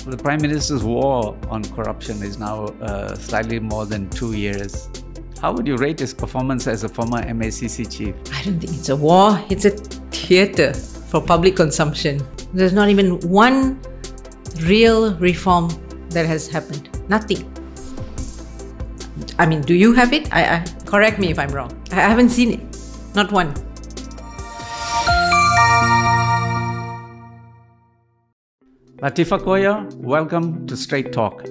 the Prime Minister's war on corruption is now slightly more than 2 years. How would you rate his performance as a former MACC chief? I don't think it's a war. It's a theatre for public consumption. There's not even one real reform that has happened. Nothing. I mean, do you have it? Correct me if I'm wrong. I haven't seen it. Not one. Latheefa Koya, welcome to Straight Talk.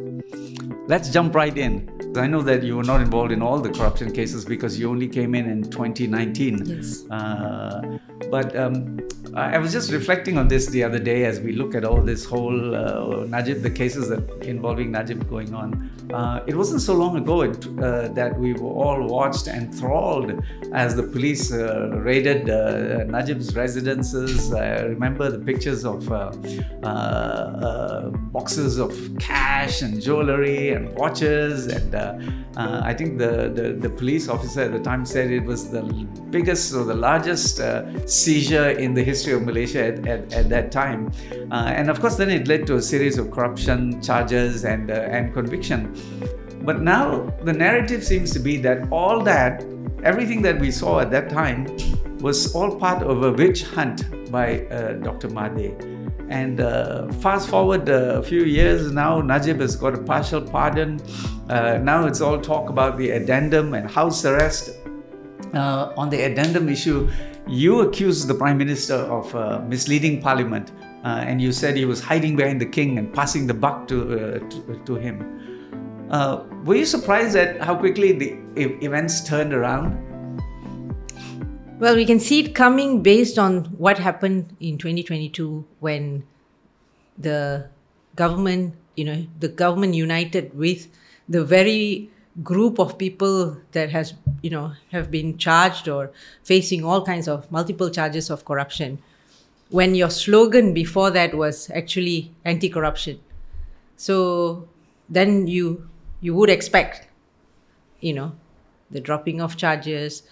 Let's jump right in. I know that you were not involved in all the corruption cases because you only came in 2019. Yes. But I was just reflecting on this the other day as we look at all this whole Najib, the cases that involving Najib going on. It wasn't so long ago that we were all watched and enthralled as the police raided Najib's residences. I remember the pictures of boxes of cash and jewelry and watches, and I think the police officer at the time said it was the biggest or the largest seizure in the history of Malaysia at that time. And of course, then it led to a series of corruption charges and conviction. But now the narrative seems to be that everything that we saw at that time was all part of a witch hunt by Dr. Mahathir. And fast forward a few years now, Najib has got a partial pardon. Now it's all talk about the addendum and house arrest. On the addendum issue, you accused the Prime Minister of misleading Parliament, and you said he was hiding behind the king and passing the buck to him. Were you surprised at how quickly the events turned around? Well, we can see it coming based on what happened in 2022 when the government, the government united with the very group of people that have been charged or facing all kinds of multiple charges of corruption. When your slogan before that was actually anti-corruption. So then you would expect, the dropping of charges,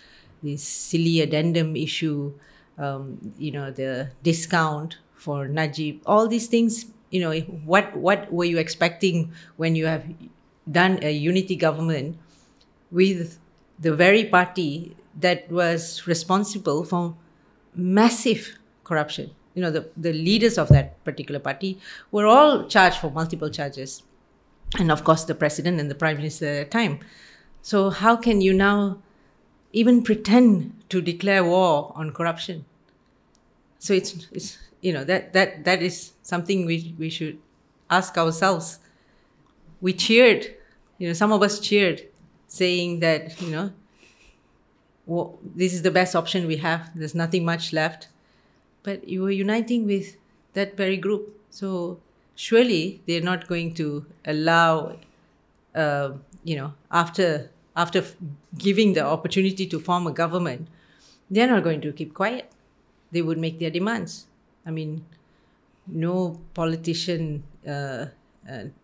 this silly addendum issue, the discount for Najib, all these things, what were you expecting when you have done a unity government with the very party that was responsible for massive corruption? The leaders of that particular party were all charged for multiple charges. And of course, the president and the prime minister at the time. So how can you now even pretend to declare war on corruption? So it's that is something we should ask ourselves. We cheered, some of us cheered, saying that this is the best option we have. There's nothing much left, but you were uniting with that very group. So surely they're not going to allow, after giving the opportunity to form a government, they're not going to keep quiet. They would make their demands. I mean, no politician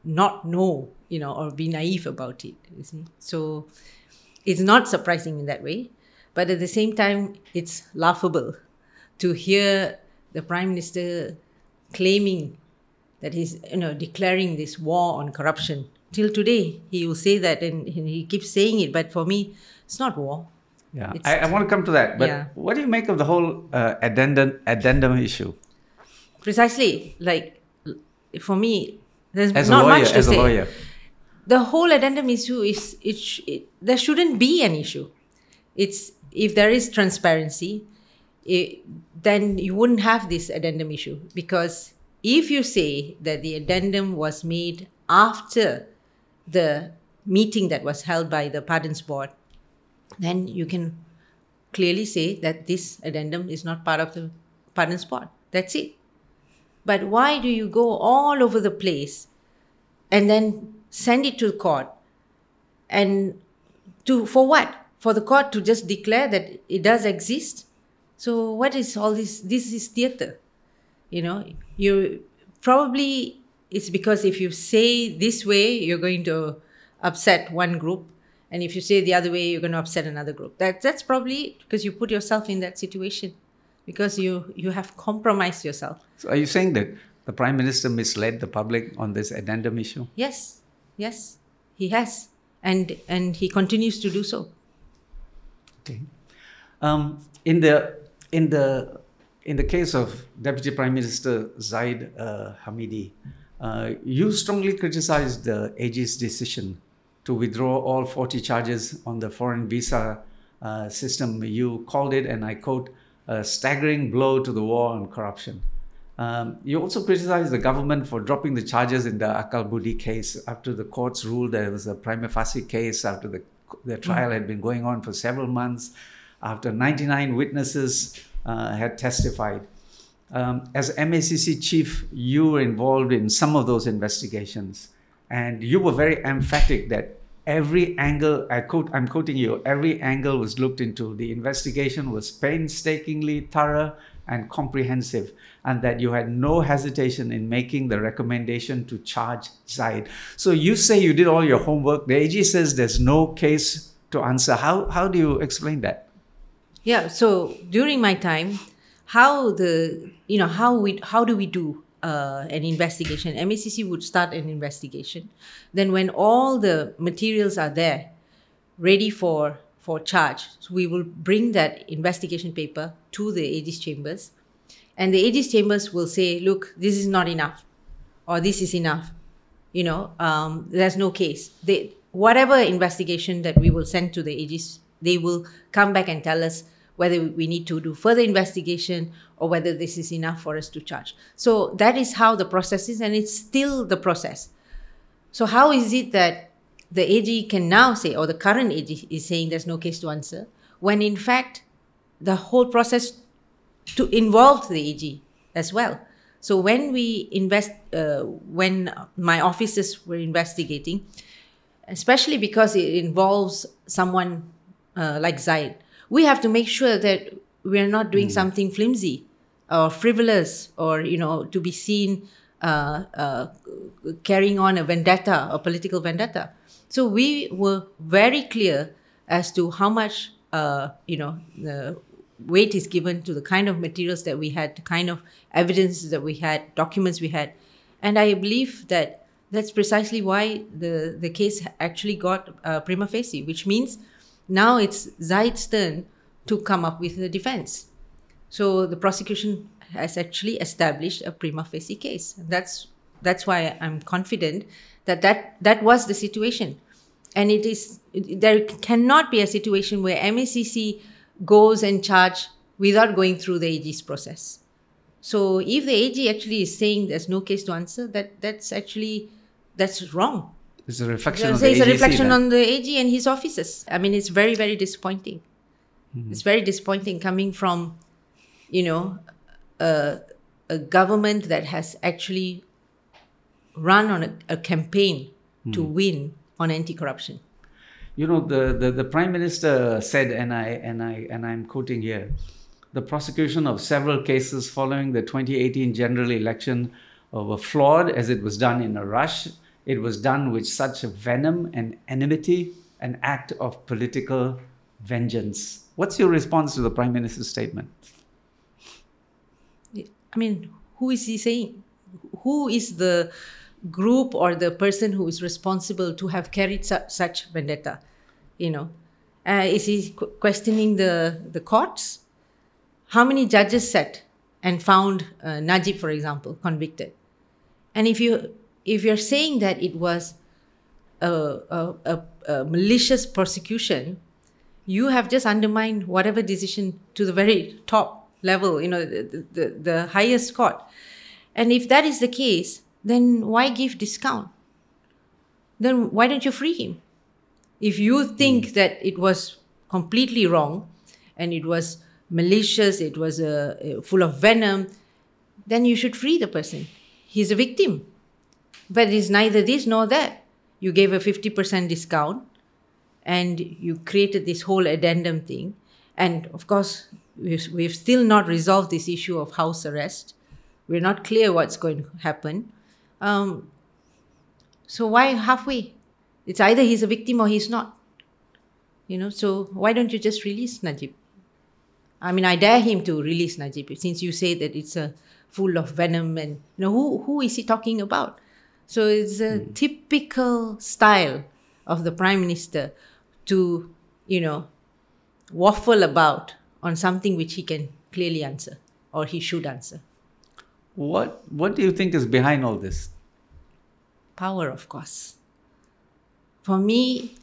not know, or be naive about it, you see. So it's not surprising in that way. But at the same time, it's laughable to hear the Prime Minister claiming that he's, declaring this war on corruption. Till today, he will say that, and he keeps saying it. But for me, it's not war. Yeah, I want to come to that. But yeah. What do you make of the whole addendum issue? Precisely. Like, for me, there's not much to say. As a lawyer. The whole addendum issue there shouldn't be an issue. If there is transparency, then you wouldn't have this addendum issue. Because if you say that the addendum was made after the meeting that was held by the Pardons Board, then you can clearly say that this addendum is not part of the Pardons Board. That's it. But why do you go all over the place and then send it to the court? And for what? For the court to just declare that it does exist? So what is all this? This is theatre. You probably, it's because if you say this way, you're going to upset one group. And if you say the other way, you're going to upset another group. That's probably because you put yourself in that situation. Because you have compromised yourself. So are you saying that the Prime Minister misled the public on this addendum issue? Yes, yes, he has. And he continues to do so. Okay. In the case of Deputy Prime Minister Zahid Hamidi, you strongly criticized the AG's decision to withdraw all 40 charges on the foreign visa system. You called it, and I quote, a staggering blow to the war on corruption. You also criticized the government for dropping the charges in the Akal Budi case after the courts ruled there was a prima facie case, after the trial had been going on for several months, after 99 witnesses had testified. As MACC chief, you were involved in some of those investigations, and you were very emphatic that every angle, I'm quoting you, every angle was looked into. The investigation was painstakingly thorough and comprehensive, and that you had no hesitation in making the recommendation to charge Zahid. So you say you did all your homework. The AG says there's no case to answer. How do you explain that? Yeah, so during my time, how do we do an investigation? MACC would start an investigation. Then when all the materials are there, ready for charge, so we will bring that investigation paper to the AG's chambers. And the AG's chambers will say, look, this is not enough, or this is enough. There's no case. Whatever investigation that we will send to the AGs, they will come back and tell us whether we need to do further investigation or whether this is enough for us to charge. So that is how the process is, and it's still the process. So how is it that the AG can now say, or the current AG is saying there's no case to answer, when in fact the whole process to involve the AG as well? So when when my officers were investigating, especially because it involves someone like Zahid, we have to make sure that we're not doing something flimsy or frivolous, or to be seen carrying on a vendetta, a political vendetta. So we were very clear as to how much the weight is given to the kind of materials that we had, the kind of evidence that we had, documents we had. And I believe that that's precisely why the case actually got prima facie, which means now it's Zahid's turn to come up with the defense. So the prosecution has actually established a prima facie case. And that's why I'm confident that was the situation. And there cannot be a situation where MACC goes and charge without going through the AG's process. So if the AG actually is saying there's no case to answer, that's wrong. It's a reflection on the AG. It's a reflection then. on the AG and his officers. I mean, it's very, very disappointing. Mm-hmm. It's very disappointing coming from, a government that has actually run on a campaign to win on anti-corruption. The Prime Minister said, and I'm quoting here, the prosecution of several cases following the 2018 general election were flawed as it was done in a rush. It was done with such venom and enmity, an act of political vengeance. What's your response to the Prime Minister's statement? I mean, who is he saying? Who is the group or the person who is responsible to have carried such vendetta? Is he questioning the courts? How many judges sat and found Najib, for example, convicted? And if you're saying that it was a malicious prosecution, you have just undermined whatever decision to the very top level, the highest court. And if that is the case, then why give discount? Then why don't you free him? If you think that it was completely wrong and it was malicious, it was full of venom, then you should free the person. He's a victim. But it's neither this nor that. You gave a 50% discount and you created this whole addendum thing. And of course, we've still not resolved this issue of house arrest. We're not clear what's going to happen. So why halfway? It's either he's a victim or he's not. So why don't you just release Najib? I mean, I dare him to release Najib, since you say that it's full of venom, and who is he talking about? So it's a typical style of the Prime Minister to, waffle about on something which he can clearly answer, or he should answer. What do you think is behind all this? Power, of course. For me,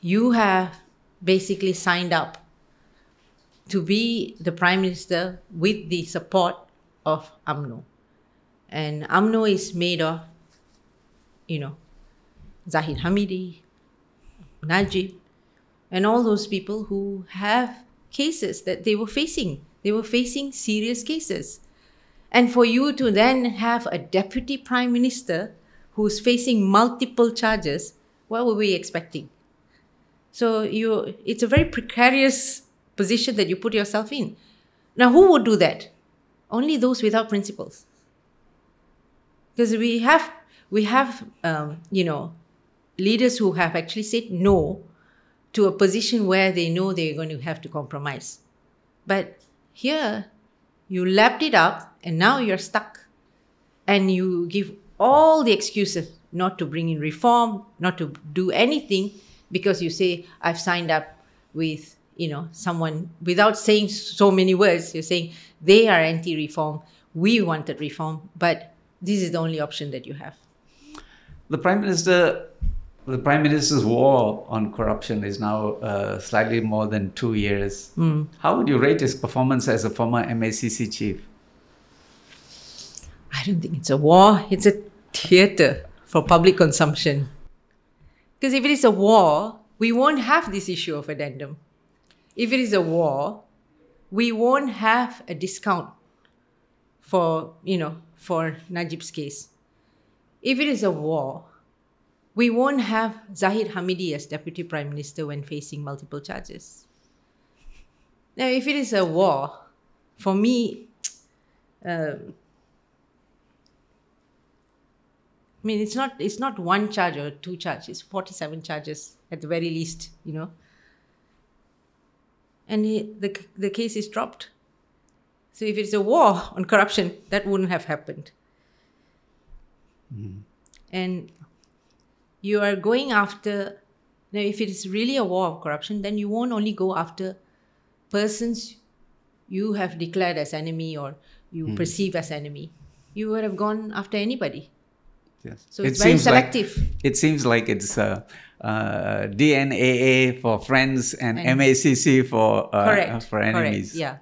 you have basically signed up to be the Prime Minister with the support of UMNO. And UMNO is made of, Zahid Hamidi, Najib, and all those people who have cases that they were facing. They were facing serious cases. And for you to then have a deputy Prime Minister who's facing multiple charges, what were we expecting? So it's a very precarious position that you put yourself in. Now, who would do that? Only those without principles. Because we have leaders who have actually said no to a position where they know they're going to have to compromise. But here, you lapped it up and now you're stuck. And you give all the excuses not to bring in reform, not to do anything, because you say, I've signed up with, someone, without saying so many words. You're saying they are anti-reform, we wanted reform, but this is the only option that you have. The Prime Minister's war on corruption is now slightly more than 2 years. How would you rate his performance as a former MACC chief? I don't think it's a war. It's a theatre for public consumption. Because if it is a war, we won't have this issue of addendum. If it is a war, we won't have a discount for Najib's case. If it is a war, we won't have Zahid Hamidi as Deputy Prime Minister when facing multiple charges. Now, if it is a war, for me, it's not one charge or two charges. It's 47 charges at the very least, And the case is dropped. So if it's a war on corruption, that wouldn't have happened. And you are going after... Now, if it is really a war of corruption, then you won't only go after persons you have declared as enemy or you perceive as enemy. You would have gone after anybody. Yes. So it's very selective. It seems like it's DNAA for friends and MACC for enemies. Correct. Yeah.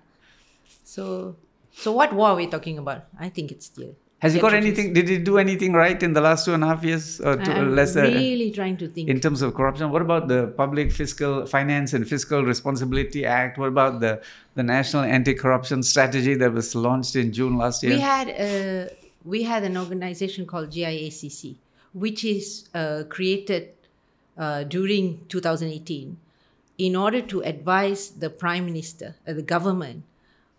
So what war are we talking about? I think it's still. Has he got anything? Did he do anything right in the last 2.5 years? Or I'm really trying to think. In terms of corruption, what about the Public Finance and Fiscal Responsibility Act? What about the National Anti-Corruption Strategy that was launched in June last year? We had an organization called GIACC, which is created during 2018 in order to advise the Prime Minister, the government,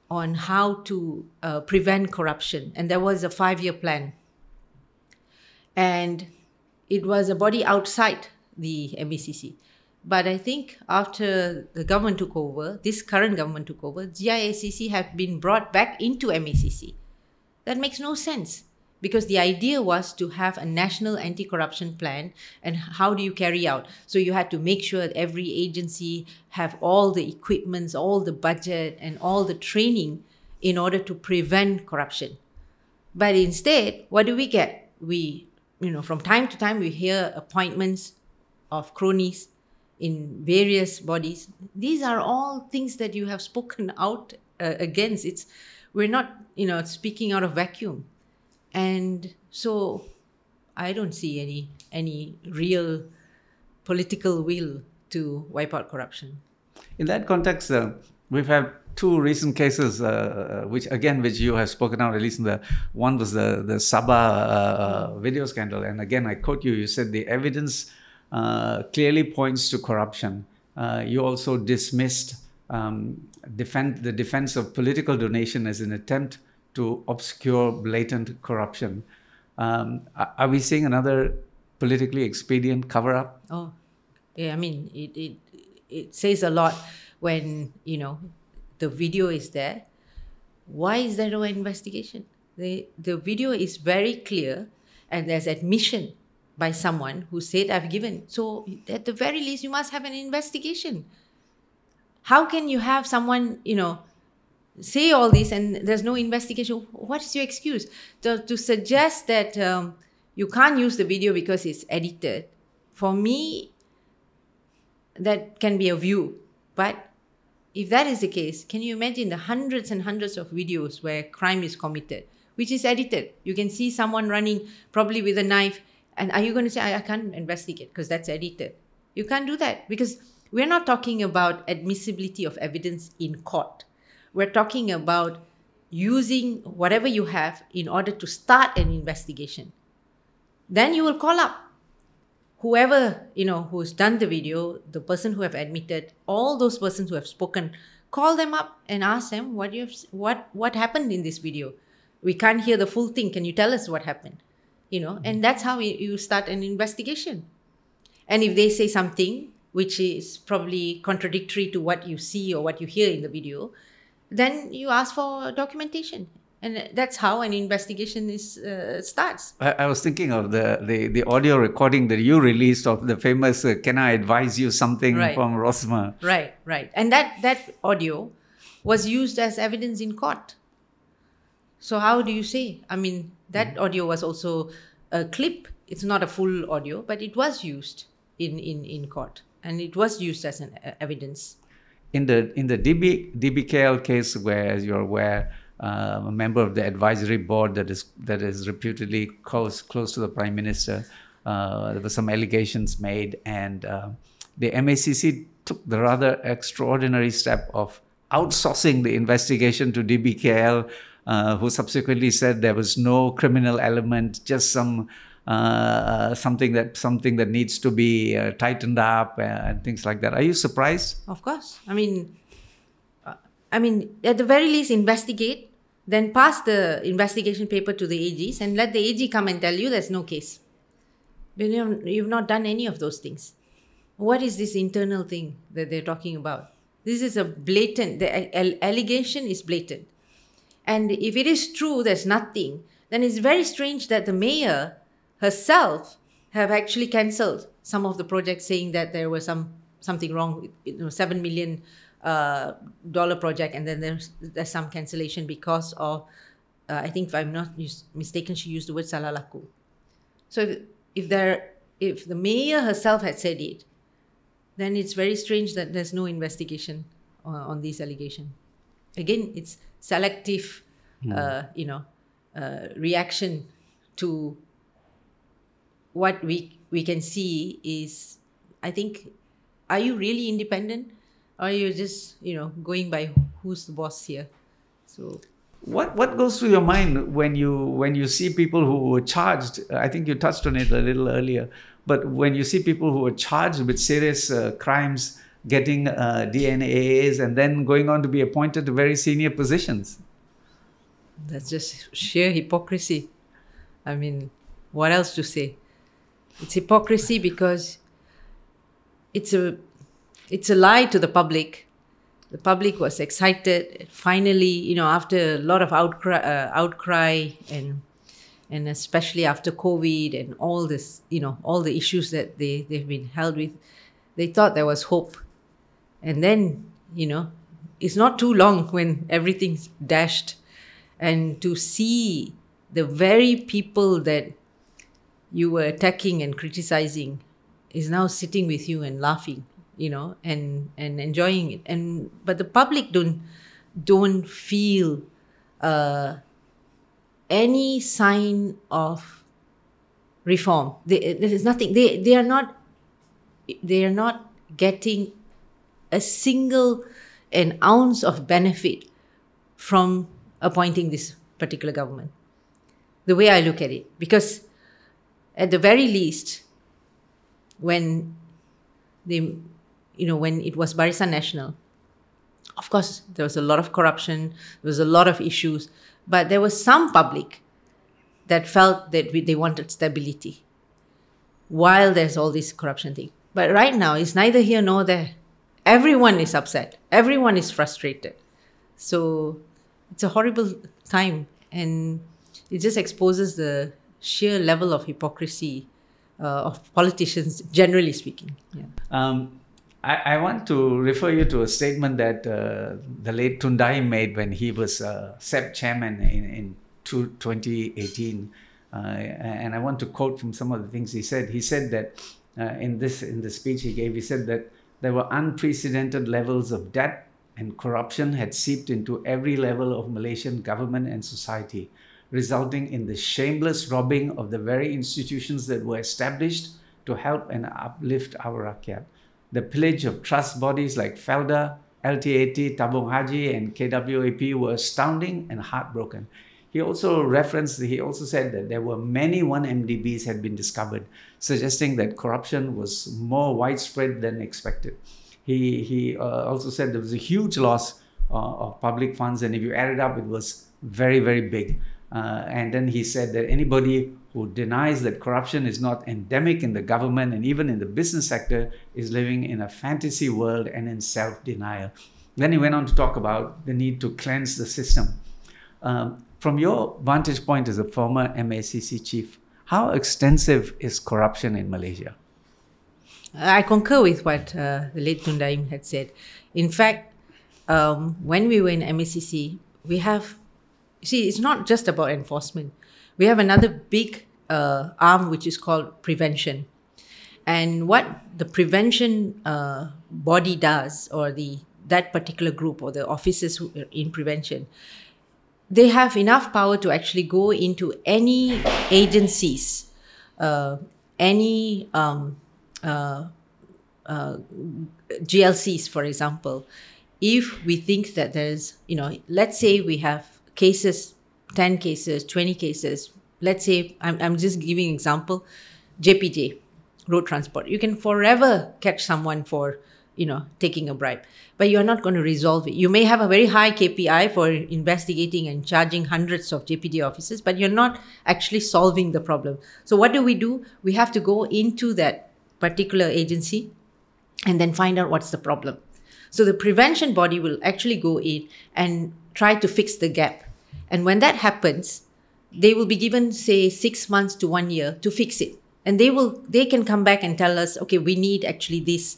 on how to prevent corruption. And there was a 5-year plan. And it was a body outside the MACC. But I think after the government took over, this current government took over, GIACC have been brought back into MACC. That makes no sense. Because the idea was to have a national anti-corruption plan, and how do you carry out? So you had to make sure that every agency have all the equipments, all the budget, and all the training in order to prevent corruption. But instead, what do we get? We, from time to time, we hear appointments of cronies in various bodies. These are all things that you have spoken out against. We're not, speaking out of vacuum. And so I don't see any real political will to wipe out corruption. In that context, we've had 2 recent cases, which you have spoken out, at least one was the Sabah video scandal. And again, I quote you, you said the evidence clearly points to corruption. You also dismissed the defense of political donation as an attempt to obscure blatant corruption. Are we seeing another politically expedient cover-up? Oh, yeah. I mean, it says a lot when the video is there. Why is there no investigation? The video is very clear, and there's admission by someone who said, I've given. So at the very least, you must have an investigation. How can you have someone, say all this and there's no investigation? What is your excuse? To suggest that you can't use the video because it's edited, for me, that can be a view. But if that is the case, can you imagine the hundreds and hundreds of videos where crime is committed, which is edited? You can see someone running probably with a knife. And are you going to say, I can't investigate because that's edited? You can't do that, because we're not talking about admissibility of evidence in court. We're talking about using whatever you have in order to start an investigation. Then you will call up whoever, who's done the video, the person who have admitted, all those persons who have spoken, call them up and ask them, what happened in this video? We can't hear the full thing. Can you tell us what happened? And that's how you start an investigation. And if they say something which is probably contradictory to what you see or what you hear in the video, then you ask for documentation. And that's how an investigation starts. I was thinking of the audio recording that you released of the famous "Can I advise you something" from Rosma. Right. And that audio was used as evidence in court. So how do you say? I mean, that audio was also a clip. It's not a full audio, but it was used in court, and it was used as an evidence. In the DBKL case, where, as you're aware, a member of the advisory board that is reputedly close to the Prime Minister, there were some allegations made, and the MACC took the rather extraordinary step of outsourcing the investigation to DBKL. Who subsequently said there was no criminal element, just something that needs to be tightened up and things like that. Are you surprised? Of course. I mean, at the very least, investigate, then pass the investigation paper to the AGs and let the AG come and tell you there's no case. But you've not done any of those things. What is this internal thing that they're talking about? This is the allegation is blatant. And if it is true, there's nothing, then it's very strange that the mayor herself have actually cancelled some of the projects, saying that there was something wrong with $7 million project, and then there's some cancellation because of, I think if I'm not mistaken, she used the word salah laku. So if the mayor herself had said it, then it's very strange that there's no investigation on these allegations. Again, it's selective, reaction to what we can see is, I think, are you really independent, or are you just, going by who's the boss here? So what goes through your mind when you see people who were charged? I think you touched on it a little earlier, but when you see people who were charged with serious crimes getting DNAs and then going on to be appointed to very senior positions. That's just sheer hypocrisy. I mean, what else to say? It's hypocrisy because it's a lie to the public. The public was excited. Finally, after a lot of outcry and especially after COVID and all this, all the issues that they've been held with, they thought there was hope. And then, it's not too long when everything's dashed. And to see the very people that you were attacking and criticizing is now sitting with you and laughing, and enjoying it. But the public don't feel any sign of reform. There's nothing. They are not getting an ounce of benefit from appointing this particular government. The way I look at it, because at the very least, when it was Barisan National, of course there was a lot of corruption, there was a lot of issues, but there was some public that felt that they wanted stability while there's all this corruption thing. But right now, it's neither here nor there. Everyone is upset. Everyone is frustrated. So it's a horrible time, and it just exposes the sheer level of hypocrisy of politicians, generally speaking. Yeah. I want to refer you to a statement that the late Tundai made when he was SEP chairman in 2018. And I want to quote from some of the things he said. He said that in the speech he gave, he said that there were unprecedented levels of debt and corruption had seeped into every level of Malaysian government and society, resulting in the shameless robbing of the very institutions that were established to help and uplift our rakyat. The pillage of trust bodies like Felda, LTAT, Tabung Haji and KWAP were astounding and heartbroken. He also said that there were many 1MDBs had been discovered, suggesting that corruption was more widespread than expected. He also said there was a huge loss of public funds, and if you add it up, it was very, very big. And then he said that anybody who denies that corruption is not endemic in the government and even in the business sector is living in a fantasy world and in self-denial. Then he went on to talk about the need to cleanse the system. From your vantage point as a former MACC chief, how extensive is corruption in Malaysia? I concur with what the late Tundai had said. In fact, when we were in MACC, we have, it's not just about enforcement. We have another big arm which is called prevention. And what the prevention body does, or that particular group or the officers who are in prevention, they have enough power to actually go into any agencies, any GLCs, for example. If we think that there's, let's say we have cases, 10 cases, 20 cases, let's say, I'm just giving an example, JPJ, road transport. You can forever catch someone for, taking a bribe, but you're not going to resolve it. You may have a very high KPI for investigating and charging hundreds of JPJ officers, but you're not actually solving the problem. So what do? We have to go into that particular agency and then find out what's the problem. So the prevention body will actually go in and try to fix the gap. And when that happens, they will be given, say, 6 months to 1 year to fix it. And they can come back and tell us, okay, we need actually this,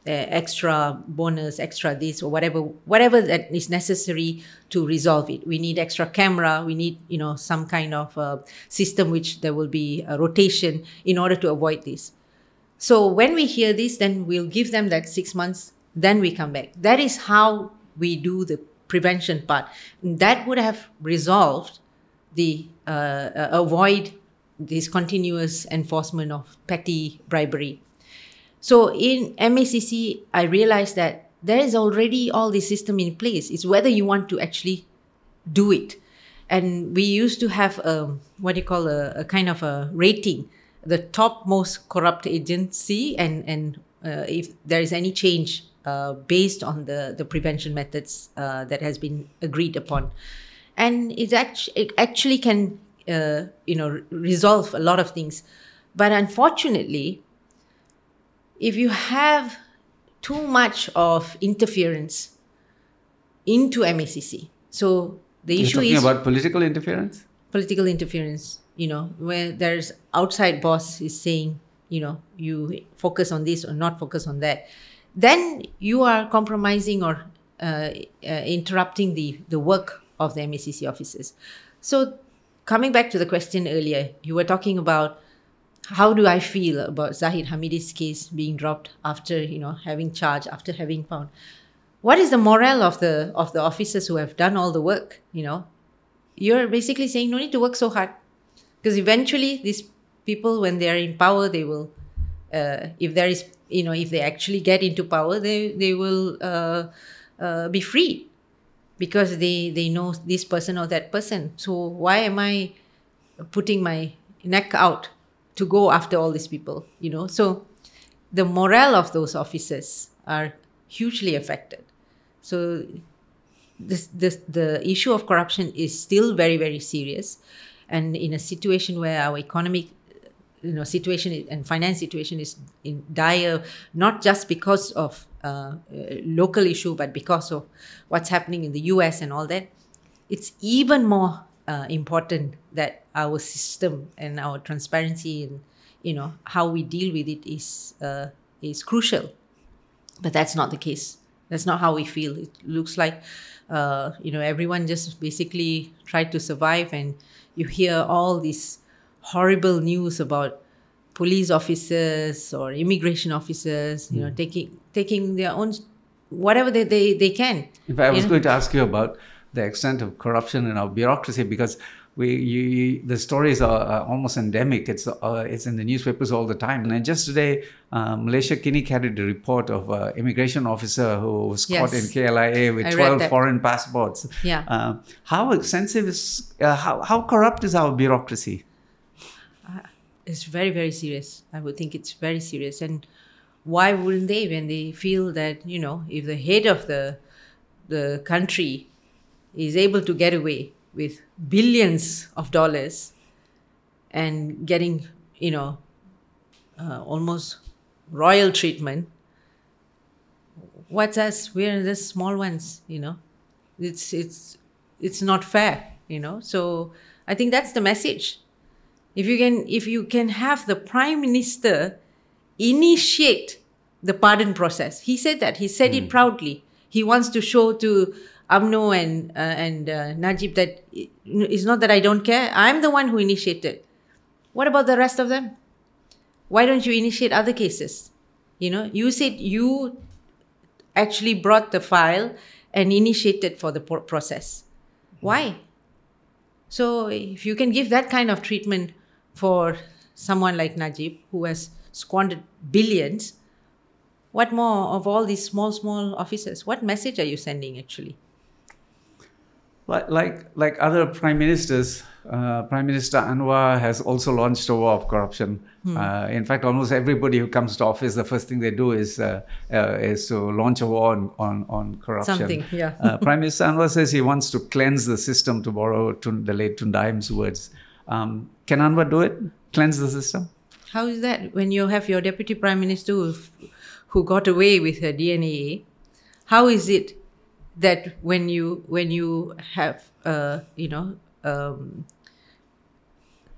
extra bonus, extra this, or whatever that is necessary to resolve it. We need extra camera. We need, some kind of system which there will be a rotation in order to avoid this. So when we hear this, then we'll give them that 6 months, then we come back. That is how we do the prevention part. That would have resolved the avoid this continuous enforcement of petty bribery. So in MACC, I realized that there is already all the system in place. It's whether you want to actually do it. And we used to have a kind of a rating, the top most corrupt agency, and if there is any change based on the prevention methods that has been agreed upon. And it actually can resolve a lot of things. But unfortunately, if you have too much of interference into MACC, so the issue is... You're talking about political interference? Political interference, where there's outside boss is saying, you focus on this or not focus on that. Then you are compromising or interrupting the work of the MACC officers. So coming back to the question earlier, you were talking about how do I feel about Zahid Hamidi's case being dropped after, having charged, after having found. What is the morale of the officers who have done all the work, You're basically saying no need to work so hard. Because eventually these people, when they are in power, they will, if they actually get into power, they will be free. Because they know this person or that person. So why am I putting my neck out to go after all these people, So the morale of those officers are hugely affected. So the issue of corruption is still very, very serious. And in a situation where our economic situation and finance situation is in dire, not just because of local issue, but because of what's happening in the US and all that. It's even more important that our system and our transparency and how we deal with it is crucial. But that's not the case. That's not how we feel. It looks like everyone just basically tried to survive, and you hear all these horrible news about police officers or immigration officers, taking their own whatever they can. If I was going to ask you about the extent of corruption in our bureaucracy, because the stories are almost endemic. It's in the newspapers all the time. And just today, Malaysiakini carried a report of an immigration officer who was caught in KLIA with 12 foreign passports. Yeah. How extensive is, how corrupt is our bureaucracy? It's very, very serious. I would think it's very serious. And why wouldn't they, when they feel that, if the head of the country is able to get away with billions of dollars and getting, almost royal treatment, what's us? We're the small ones, It's not fair, So I think that's the message. If you can have the Prime Minister initiate the pardon process, he said that. He said it proudly. He wants to show to UMNO and Najib that it's not that I don't care. I'm the one who initiated. What about the rest of them? Why don't you initiate other cases? You said you actually brought the file and initiated for the process. Why? So if you can give that kind of treatment for someone like Najib, who has squandered billions, what more of all these small officers? What message are you sending actually? Like other prime ministers, Prime Minister Anwar has also launched a war of corruption. In fact, almost everybody who comes to office, the first thing they do is to launch a war on corruption. Something, yeah. Prime Minister Anwar says he wants to cleanse the system, to borrow the late Tun Daim's words. Can Anwar do it? Cleanse the system? How is that? When you have your deputy prime minister who got away with her DNA, how is it that when you have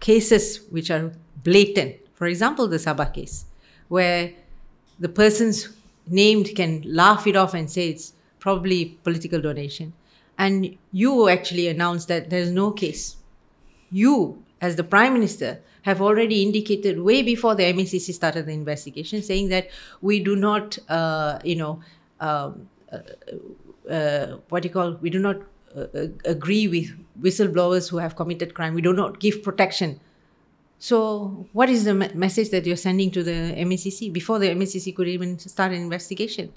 cases which are blatant, for example the Sabah case, where the persons named can laugh it off and say it's probably political donation, and you actually announced that there's no case. You, as the Prime Minister, have already indicated way before the MACC started the investigation, saying that we do not we do not agree with whistleblowers who have committed crime. We do not give protection. So what is the message that you're sending to the MACC before the MACC could even start an investigation?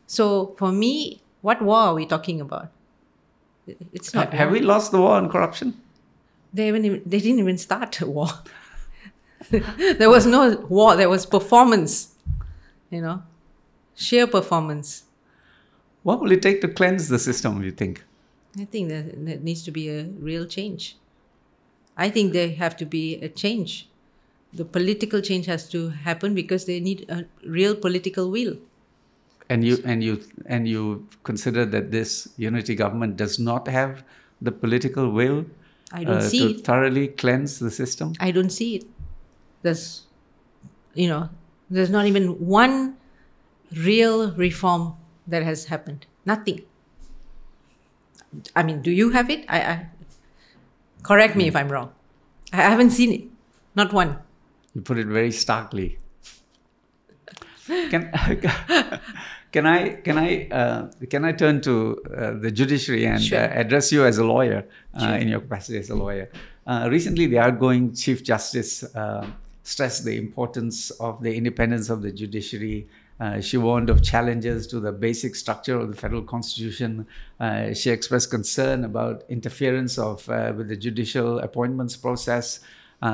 So for me, what war are we talking about? It's not. Have we lost the war on corruption? They didn't even start a war. There was no war. There was performance. Sheer performance. What will it take to cleanse the system, you think? I think that there needs to be a real change. I think there have to be a change. The political change has to happen because they need a real political will. And you consider that this unity government does not have the political will to thoroughly cleanse the system? I don't see it. There's not even one real reform that has happened. Nothing. I mean, do you have it? I correct me if I'm wrong. I haven't seen it. Not one. You put it very starkly. Can I turn to the judiciary and address you as a lawyer in your capacity as a lawyer? Recently, the outgoing Chief Justice stressed the importance of the independence of the judiciary. She warned of challenges to the basic structure of the federal constitution. She expressed concern about interference with the judicial appointments process,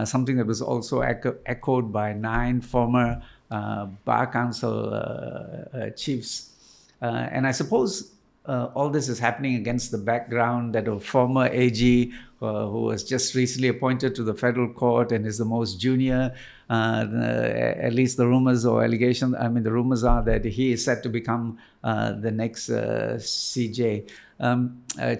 something that was also echoed by 9 former Bar Council chiefs. And I suppose all this is happening against the background that a former AG who was just recently appointed to the federal court and is the most junior, at least the rumors or allegations, the rumors are that he is set to become the next CJ.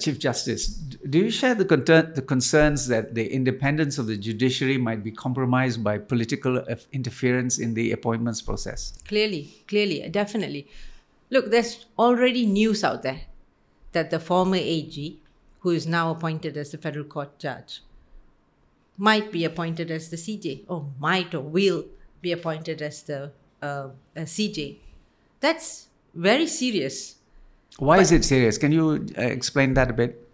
Chief Justice, do you share the concerns that the independence of the judiciary might be compromised by political interference in the appointments process? Clearly, definitely. Look, there's already news out there that the former AG, who is now appointed as the federal court judge, might be appointed as the CJ, or might or will be appointed as the CJ. That's very serious. Why is it serious? Can you explain that a bit?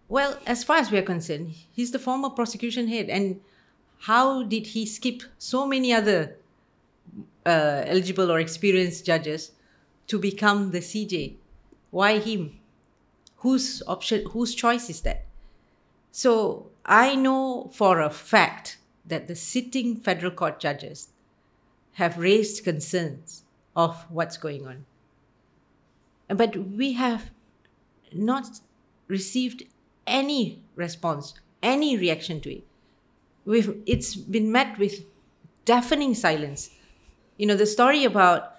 Well, as far as we are concerned, he's the former prosecution head. And how did he skip so many other eligible or experienced judges to become the CJ? Why him? Whose choice is that? So I know for a fact that the sitting federal court judges have raised concerns of what's going on. But we have not received any response, any reaction to it. It's been met with deafening silence. The story about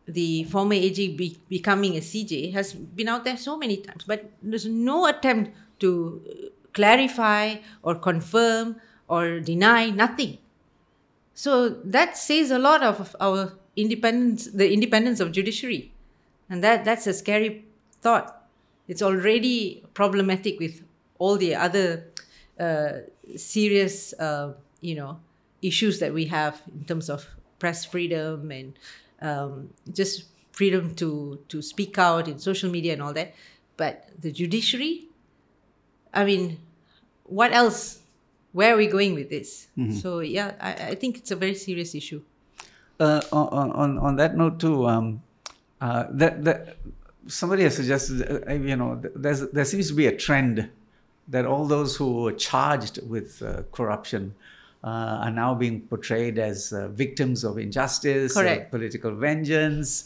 the former AG becoming a CJ has been out there so many times, but there's no attempt to clarify or confirm or deny, nothing. So that says a lot of our independence, the independence of judiciary. And that's a scary thought. It's already problematic with all the other serious, issues that we have in terms of press freedom and just freedom to speak out in social media and all that. But the judiciary, what else? Where are we going with this? Mm-hmm. So yeah, I think it's a very serious issue. On that note too, that somebody has suggested, there seems to be a trend that all those who were charged with corruption are now being portrayed as victims of injustice, political vengeance,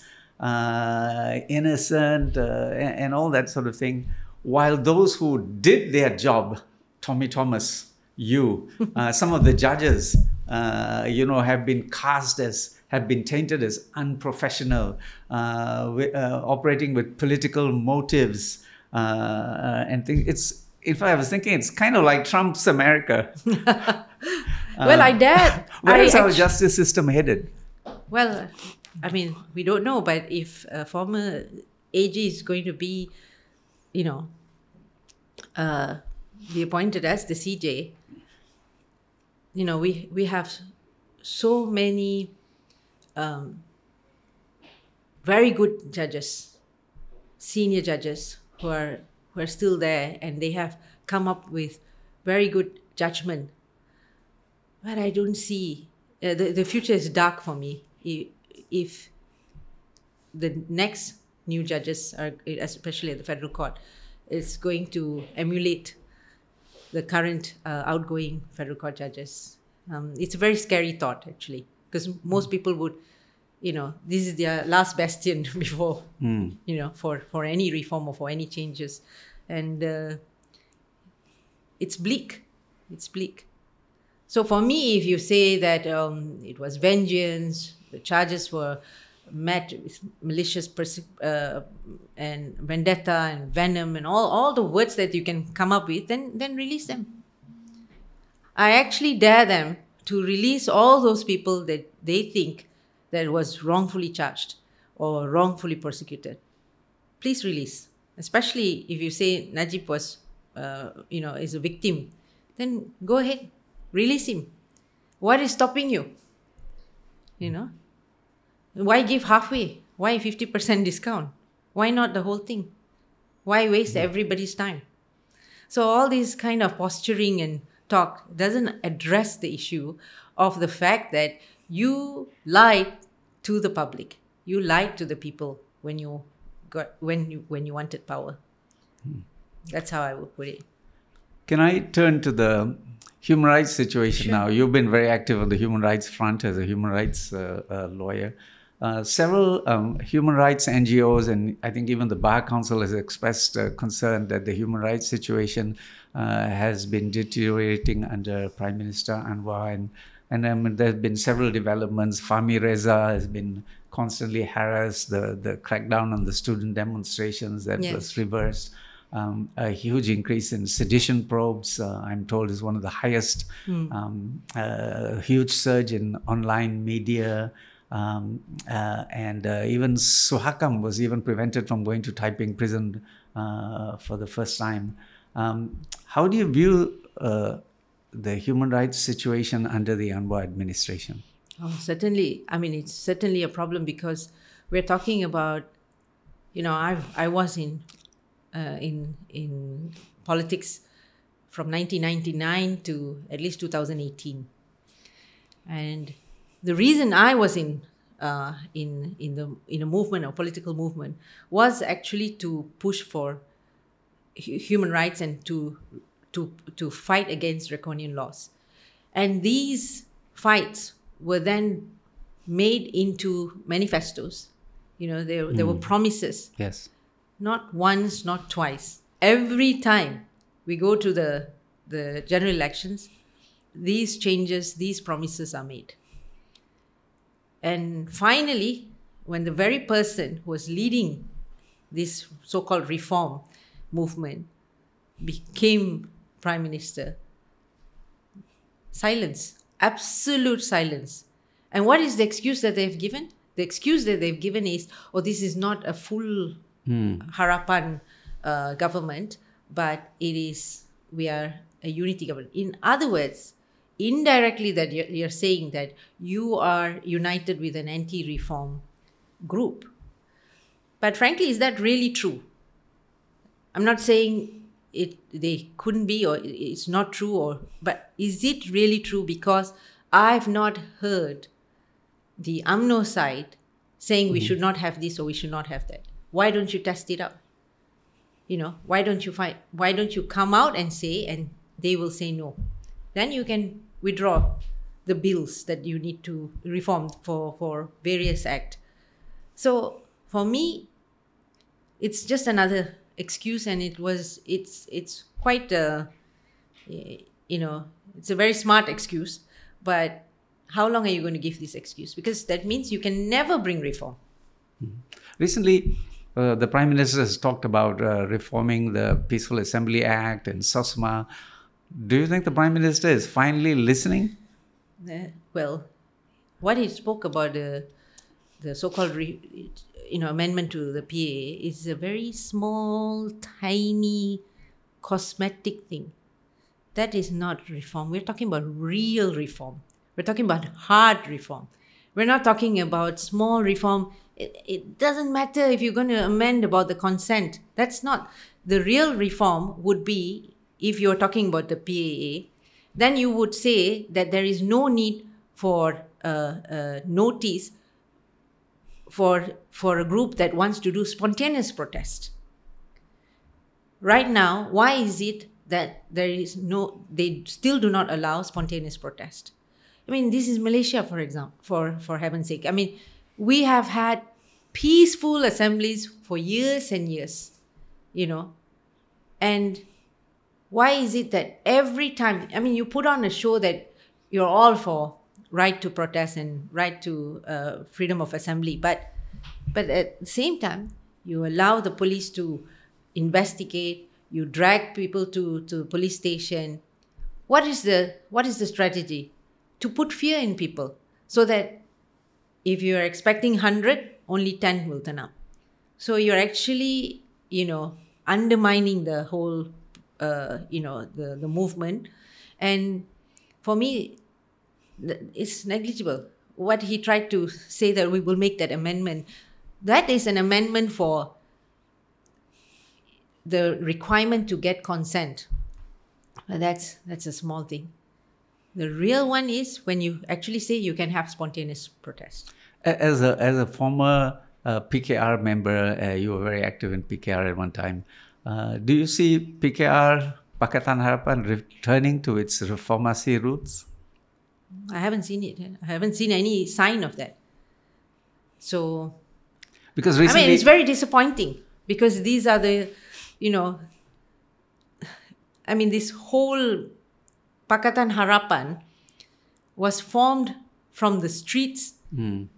innocent, and all that sort of thing. While those who did their job, Tommy Thomas, some of the judges, have been have been tainted as unprofessional, operating with political motives, and things. If I was thinking, it's kind of like Trump's America. Well, where is our justice system headed? Well, we don't know, but if a former AG is going to be, be appointed as the CJ, we have so many very good judges, senior judges who are still there, and they have come up with very good judgment. But I don't see the future is dark for me if the next new judges are, especially at the federal court, is going to emulate the current outgoing federal court judges. It's a very scary thought, actually, because most people would, this is their last bastion before, for any reform or for any changes. And it's bleak. It's bleak. So for me, if you say that it was vengeance, the charges were met with malicious and vendetta and venom and all the words that you can come up with, then release them. I actually dare them to release all those people that they think that was wrongfully charged or wrongfully persecuted. Please release. Especially if you say Najib was, is a victim, then go ahead, release him. What is stopping you? Why give halfway? Why 50% discount? Why not the whole thing? Why waste everybody's time? So all this kind of posturing and talk doesn't address the issue of the fact that you lied to the public. You lied to the people when you wanted power. That's how I would put it. Can I turn to the human rights situation now? You've been very active on the human rights front as a human rights lawyer. several human rights NGOs, and I think even the Bar Council has expressed concern that the human rights situation has been deteriorating under Prime Minister Anwar. And there have been several developments. Fahmi Reza has been constantly harassed. The crackdown on the student demonstrations that was reversed. A huge increase in sedition probes, I'm told, is one of the highest. A huge surge in online media. And even Suhakam was even prevented from going to Taiping prison for the first time. How do you view the human rights situation under the Anwar administration? Oh, certainly. I mean, it's certainly a problem because we're talking about, I was in politics from 1999 to at least 2018, and the reason I was in a movement, a political movement, was actually to push for human rights and to fight against draconian laws. And these fights were then made into manifestos. There were promises. Yes. Not once, not twice. Every time we go to the general elections, these changes, these promises are made. And finally, when the very person who was leading this so-called reform movement became Prime Minister, silence, absolute silence. And what is the excuse that they've given? The excuse that they've given is, this is not a full harapan government, but we are a unity government. In other words, indirectly that you're saying that you are united with an anti-reform group. But frankly, is that really true? I'm not saying they couldn't be, or it's not true, but is it really true? Because I've not heard the UMNO side saying we should not have this or we should not have that. Why don't you test it out? Why don't you come out and say, and they will say no. Then you can withdraw the bills that you need to reform for various acts. So for me, it's just another excuse, and it's quite it's a very smart excuse. But how long are you going to give this excuse? Because that means you can never bring reform. Recently, the Prime Minister has talked about reforming the Peaceful Assembly Act and SOSMA. Do you think the Prime Minister is finally listening? Well, what he spoke about the so-called amendment to the PAA is a very small, tiny, cosmetic thing. That is not reform. We're talking about real reform. We're talking about hard reform. We're not talking about small reform. It doesn't matter if you're going to amend about the consent. That's not. The real reform would be, if you're talking about the PAA, then you would say that there is no need for notice for a group that wants to do spontaneous protest. Right now, why is it that they still do not allow spontaneous protest? I mean, this is Malaysia, for example, for heaven's sake. I mean, we have had peaceful assemblies for years and years, and why is it that every time, you put on a show that you're all for right to protest and right to freedom of assembly, but at the same time, you allow the police to investigate, you drag people to police station. What is the strategy? To put fear in people, so that if you're expecting 100, only 10 will turn up. So you're actually, undermining the whole, the movement. And for me, it's negligible. What he tried to say that we will make that amendment, that is an amendment for the requirement to get consent. That's a small thing. The real one is when you actually say you can have spontaneous protest. As a former PKR member, you were very active in PKR at one time. Do you see PKR, Pakatan Harapan, returning to its reformasi roots? I haven't seen it. I haven't seen any sign of that. So, because recently, I mean, it's very disappointing because these are the, this whole Pakatan Harapan was formed from the streets,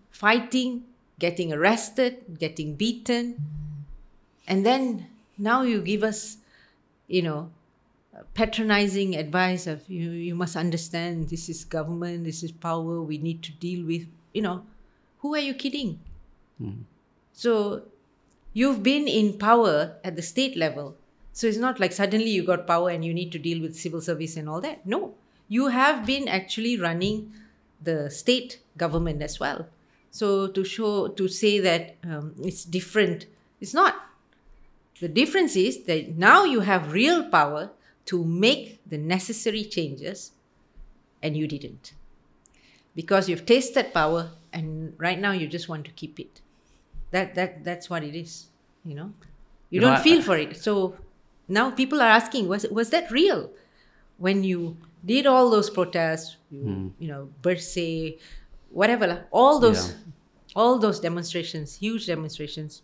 fighting, getting arrested, getting beaten. And then now you give us, patronizing advice of, you must understand, this is government, this is power, we need to deal with, who are you kidding? So you've been in power at the state level. So it's not like suddenly you got power and you need to deal with civil service and all that. No, you have been actually running the state government as well. So to say that it's different, it's not. The difference is that now you have real power to make the necessary changes, and you didn't. Because you've tasted power and right now you just want to keep it. That's what it is, You don't feel for it. So now people are asking, was that real? When you did all those protests, Bersih, whatever, all those demonstrations, huge demonstrations,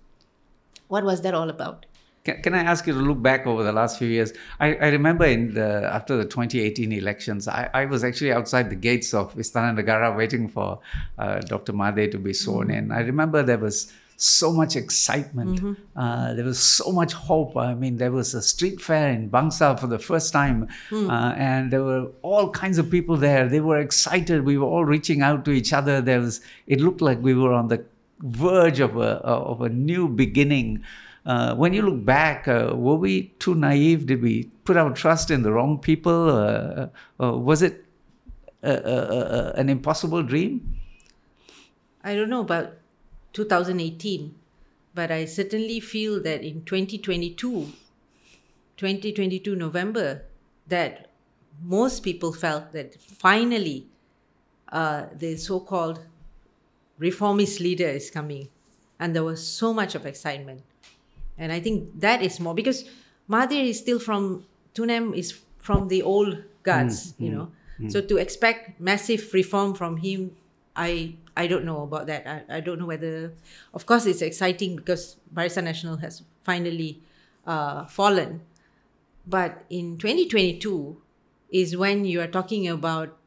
what was that all about? Can I ask you to look back over the last few years? I remember after the 2018 elections, I was actually outside the gates of Istana Negara waiting for Dr. Mahathir to be sworn in. I remember there was so much excitement. There was so much hope. I mean, there was a street fair in Bangsa for the first time, and there were all kinds of people there. They were excited. We were all reaching out to each other. It looked like we were on the verge of a new beginning. When you look back, were we too naive? Did we put our trust in the wrong people? Was it an impossible dream? I don't know about 2018, but I certainly feel that in 2022 November, that most people felt that finally the so-called reformist leader is coming, and there was so much of excitement. And I think that is more because Mahathir is still Tunem is from the old guards, So to expect massive reform from him, I don't know about that. I don't know whether, of course, it's exciting because Barisan Nasional has finally fallen. But in 2022 is when you are talking about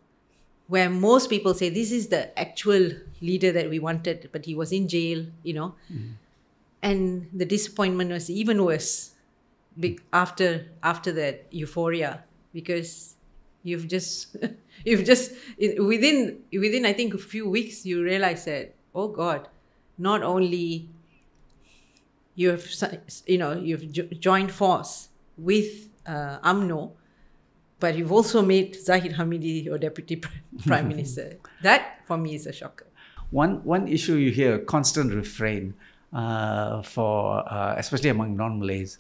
where most people say this is the actual leader that we wanted, but he was in jail, And the disappointment was even worse after that euphoria, because you've just within I think a few weeks you realize that, oh God, not only you've joined force with UMNO, but you've also made Zahid Hamidi your deputy prime minister. That for me is a shocker. One issue you hear, a constant refrain for especially among non-Malays,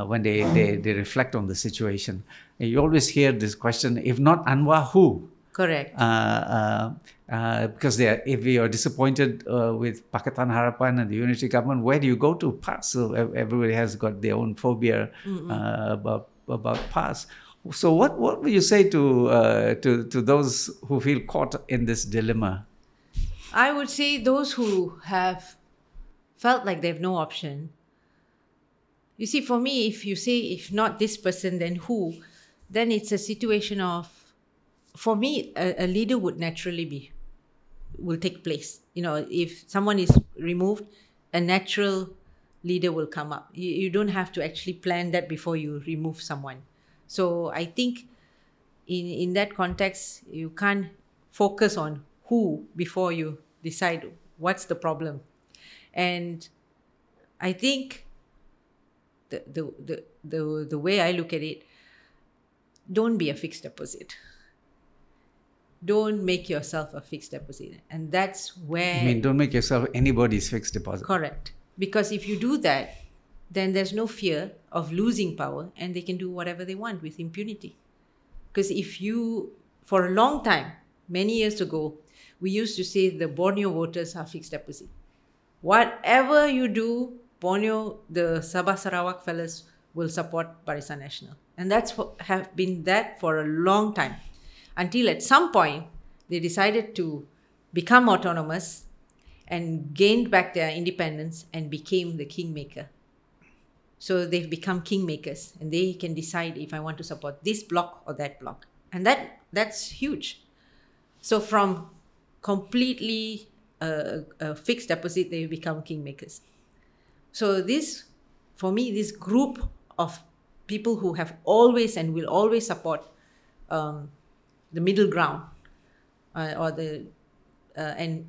when they reflect on the situation. You always hear this question, if not Anwar, who? Correct. Because if you are disappointed with Pakatan Harapan and the unity government, where do you go to? PAS. So everybody has got their own phobia about PAS. So what would you say to those who feel caught in this dilemma? I would say those who have felt like they have no option. You see, for me, if you say, if not this person, then who? Then it's a situation of, for me, a leader will take place. If someone is removed, a natural leader will come up. You don't have to actually plan that before you remove someone. So I think in that context, you can't focus on who before you decide what's the problem. And I think the way I look at it, don't be a fixed deposit. Don't make yourself a fixed deposit. And that's where... don't make yourself anybody's fixed deposit. Correct. Because if you do that, then there's no fear of losing power and they can do whatever they want with impunity. Because for a long time, many years ago, we used to say the Borneo voters are fixed deposit. Whatever you do, Borneo, the Sabah Sarawak fellas will support Barisan Nasional. And have been that for a long time. Until at some point, they decided to become autonomous and gained back their independence and became the kingmaker. So they've become kingmakers, and they can decide if I want to support this bloc or that bloc. And that's huge. So from completely a fixed deposit, they become kingmakers. So this, for me, this group of people who have always and will always support the middle ground, and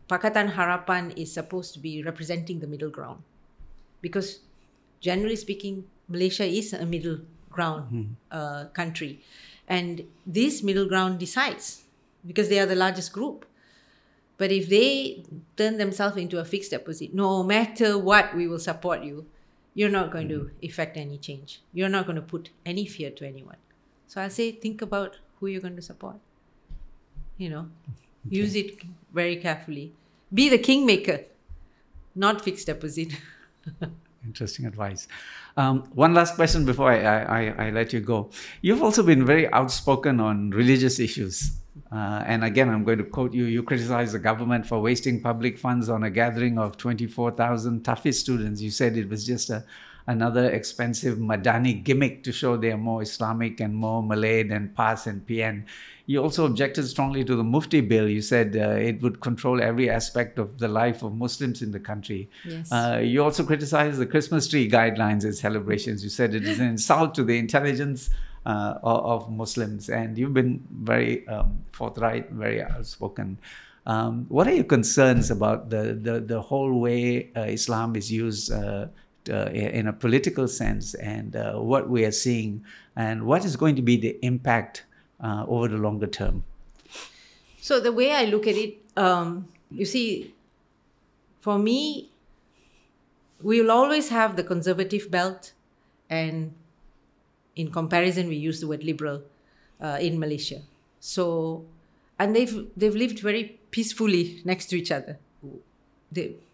Pakatan Harapan is supposed to be representing the middle ground, because generally speaking, Malaysia is a middle ground country, and this middle ground decides because they are the largest group. But if they turn themselves into a fixed deposit, no matter what, we will support you, you're not going to effect any change. You're not going to put any fear to anyone. So I say, think about who you're going to support. Use it very carefully. Be the kingmaker, not fixed deposit. Interesting advice. One last question before I let you go. You've also been very outspoken on religious issues. And again, I'm going to quote you. You criticize the government for wasting public funds on a gathering of 24,000 Tafiz students. You said it was just another expensive Madani gimmick to show they are more Islamic and more Malay than PAS and PN. You also objected strongly to the Mufti bill. You said it would control every aspect of the life of Muslims in the country. Yes. You also criticized the Christmas tree guidelines and celebrations. You said it is an insult to the intelligence of Muslims, and you've been very forthright, very outspoken. What are your concerns about the whole way Islam is used in a political sense, and what we are seeing, and what is going to be the impact over the longer term? So the way I look at it, you see, for me, we will always have the conservative belt, and in comparison, we use the word liberal in Malaysia. So, and they've lived very peacefully next to each other.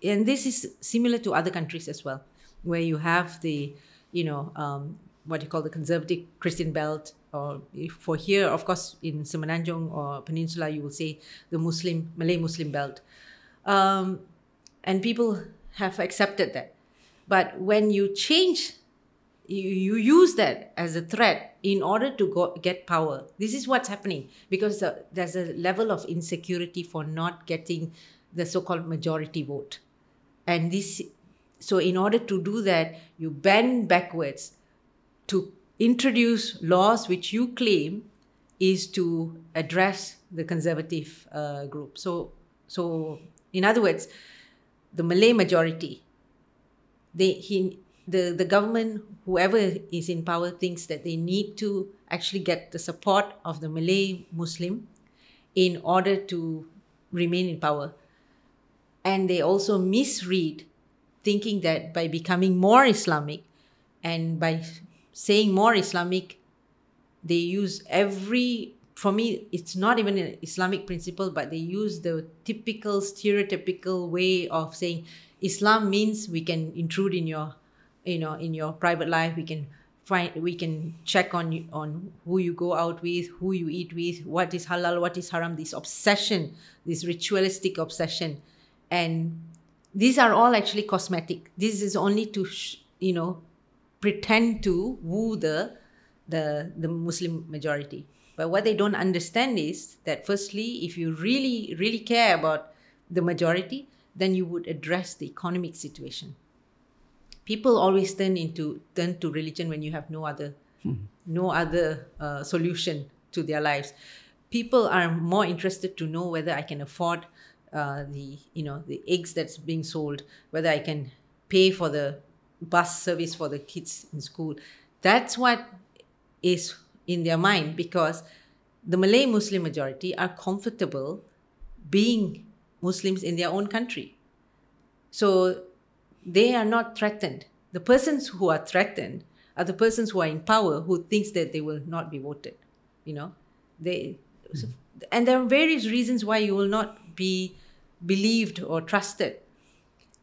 And this is similar to other countries as well, where you have the, what you call the conservative Christian belt, or for here, of course, in Semenanjung or Peninsula, you will say the Malay Muslim belt. And people have accepted that. But when you change, you use that as a threat in order to get power. This is what's happening, because there's a level of insecurity for not getting the so-called majority vote. And so in order to do that, you bend backwards to introduce laws which you claim is to address the conservative group. So in other words, the Malay majority, the government, whoever is in power, thinks that they need to actually get the support of the Malay Muslim in order to remain in power. And they also misread, thinking that by becoming more Islamic and by saying more Islamic, they use for me, it's not even an Islamic principle, but they use the typical, stereotypical way of saying Islam means we can intrude in your private life. We can check on who you go out with, who you eat with, what is halal, what is haram. This obsession, this ritualistic obsession, and these are all actually cosmetic. This is only to pretend to woo the Muslim majority. But what they don't understand is that, firstly, if you really, really care about the majority, then you would address the economic situation. People always turn to religion when you have no other solution to their lives. People are more interested to know whether I can afford the eggs that's being sold, whether I can pay for the bus service for the kids in school. That's what is in their mind, because the Malay Muslim majority are comfortable being Muslims in their own country. So they are not threatened. The persons who are threatened are the persons who are in power, who thinks that they will not be voted. And there are various reasons why you will not be believed or trusted.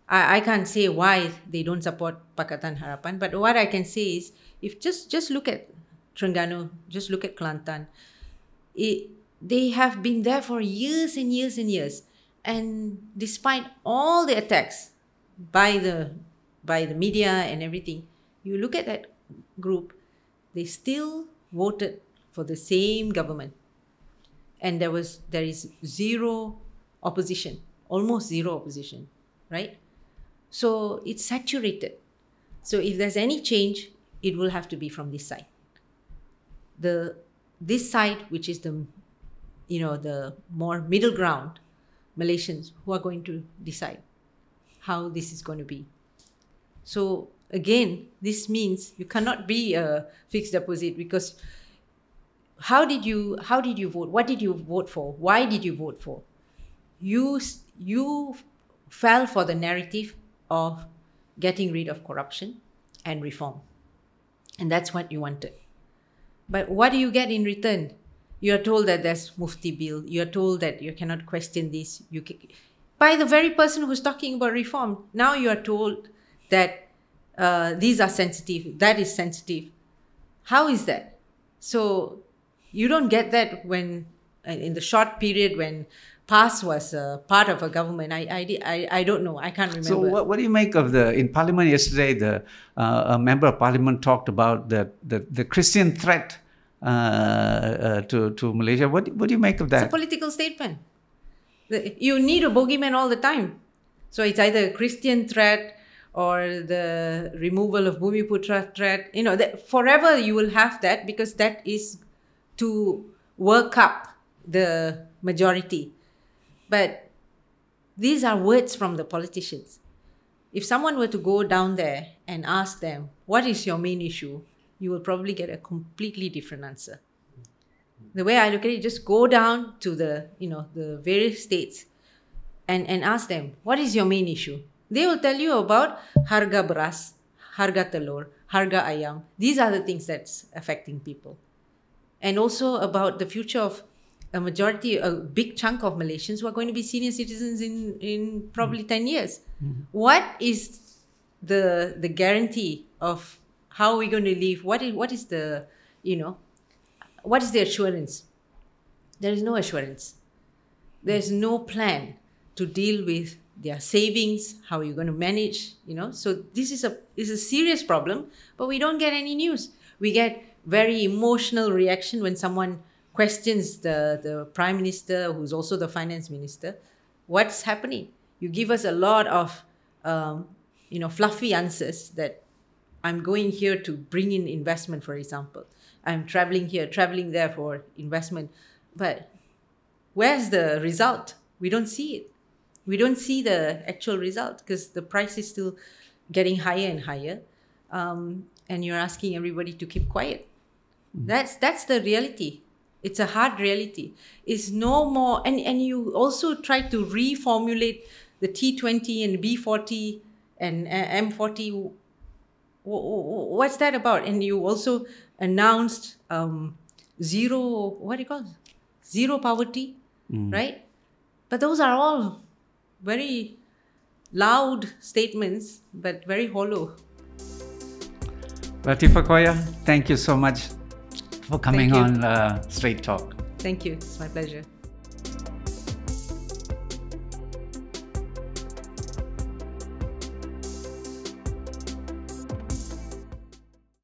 I can't say why they don't support Pakatan Harapan, but what I can say is, if just look at Terengganu, just look at Kelantan, they have been there for years and years and years. And despite all the attacks by the media and everything, you look at that group, they still voted for the same government. And there is zero opposition, almost zero opposition, right? So it's saturated. So if there's any change, it will have to be from this side. This side, which is the more middle ground, Malaysians who are going to decide how this is going to be. So again, this means you cannot be a fixed deposit, because how did you vote? What did you vote for? Why did you vote for? You fell for the narrative of getting rid of corruption and reform. And that's what you wanted. But what do you get in return? You are told that there's Mufti bill. You are told that you cannot question this. By the very person who's talking about reform, now you are told that these are sensitive, that is sensitive. How is that? So you don't get that when, in the short period when PAS was part of a government. I don't know. I can't remember. So what do you make of in Parliament yesterday, a member of Parliament talked about the Christian threat to Malaysia. What do you make of that? It's a political statement. You need a bogeyman all the time. So it's either a Christian threat or the removal of Bumiputra threat. Forever you will have that, because that is to work up the majority. But these are words from the politicians. If someone were to go down there and ask them, what is your main issue? You will probably get a completely different answer. The way I look at it, just go down to the various states and ask them, what is your main issue? They will tell you about harga beras, harga telur, harga ayam. These are the things that's affecting people. And also about the future of a big chunk of Malaysians who are going to be senior citizens in probably 10 years. Mm-hmm. What is the guarantee of how are we going to live? What is the assurance? There is no assurance. There's no plan to deal with their savings. How are you going to manage? So this is a serious problem, but we don't get any news. We get very emotional reaction when someone questions the Prime Minister, who's also the Finance Minister. What's happening? You give us a lot of fluffy answers that I'm going here to bring in investment, for example. I'm traveling here, traveling there for investment. But where's the result? We don't see it. We don't see the actual result, because the price is still getting higher and higher. And you're asking everybody to keep quiet. That's the reality. It's a hard reality. It's no more. And you also try to reformulate the T20 and B40 and M40. What's that about? And you also announced zero poverty, right? But those are all very loud statements, but very hollow. Latheefa Koya, thank you so much for coming on Straight Talk. Thank you. It's my pleasure.